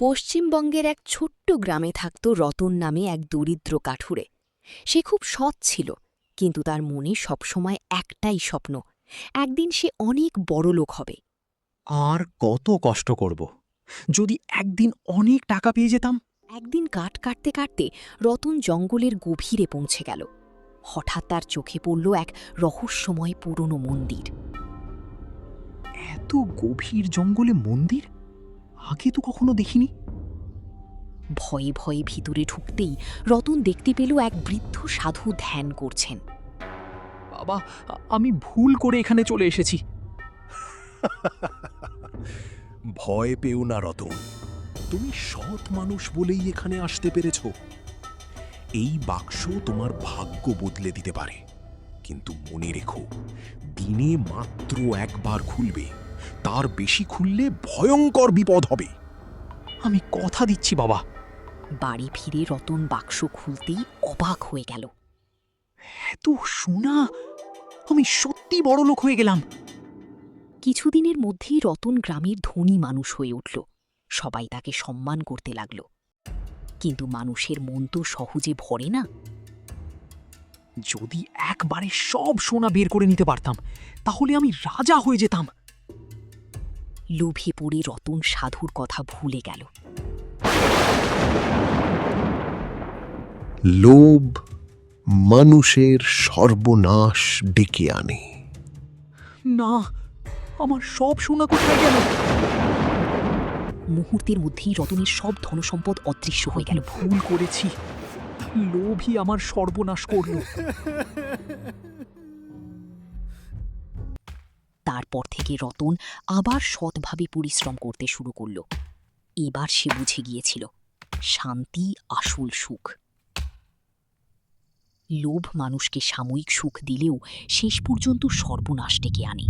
পশ্চিমবঙ্গের এক ছোট্ট গ্রামে থাকত রতন নামে এক দরিদ্র কাঠুরে। সে খুব সৎ ছিল, কিন্তু তার মনে সবসময় একটাই স্বপ্ন, একদিন সে অনেক বড়লোক হবে। আর কত কষ্ট করব যদি একদিন অনেক টাকা পেয়ে যেতাম। একদিন কাঠ কাটতে কাটতে রতন জঙ্গলের গভীরে পৌঁছে গেল। হঠাৎ তার চোখে পড়ল এক রহস্যময় পুরনো মন্দির। এত গভীর জঙ্গলে মন্দির আগে তো কখনো দেখিনি। ভয়ে ভয়ে ভিতরে ঢুকতেই রতন দেখতে পেল এক বৃদ্ধ সাধু ধ্যান করছেন। বাবা, আমি ভুল করে এখানে চলে এসেছি। ভয় পেও না রতন, তুমি সৎ মানুষ বলেই এখানে আসতে পেরেছ। এই বাক্স তোমার ভাগ্য বদলে দিতে পারে, কিন্তু মনে রেখো, দিনে মাত্র একবার খুলবে, তার বেশি খুললে ভয়ঙ্কর বিপদ হবে। আমি কথা দিচ্ছি বাবা। বাড়ি ফিরে রতন বাক্স খুলতেই অবাক হয়ে গেল। এত সোনা! আমি সত্যি বড় লোক হয়ে গেলাম। কিছুদিনের মধ্যেই রতন গ্রামের ধনী মানুষ হয়ে উঠল। সবাই তাকে সম্মান করতে লাগল। কিন্তু মানুষের মন তো সহজে ভরে না। যদি একবারে সব সোনা বের করে নিতে পারতাম, তাহলে আমি রাজা হয়ে যেতাম। লোভে পড়ে রতন সাধুর কথা ভুলে গেল। লোভ মানুষের সর্বনাশ ডেকে আনে। না, আমার সব সোনা কোথায় গেল? মুহূর্তের মধ্যেই রতনের সব ধনসম্পদ অদৃশ্য হয়ে গেল। ভুল করেছি, লোভই আমার সর্বনাশ করল। তারপর থেকে রতন আবার সৎভাবে পরিশ্রম করতে শুরু করল। এবার সে বুঝে গিয়েছিল, শান্তি আসল সুখ। লোভ মানুষকে সাময়িক সুখ দিলেও শেষ পর্যন্ত সর্বনাশ ডেকে আনে।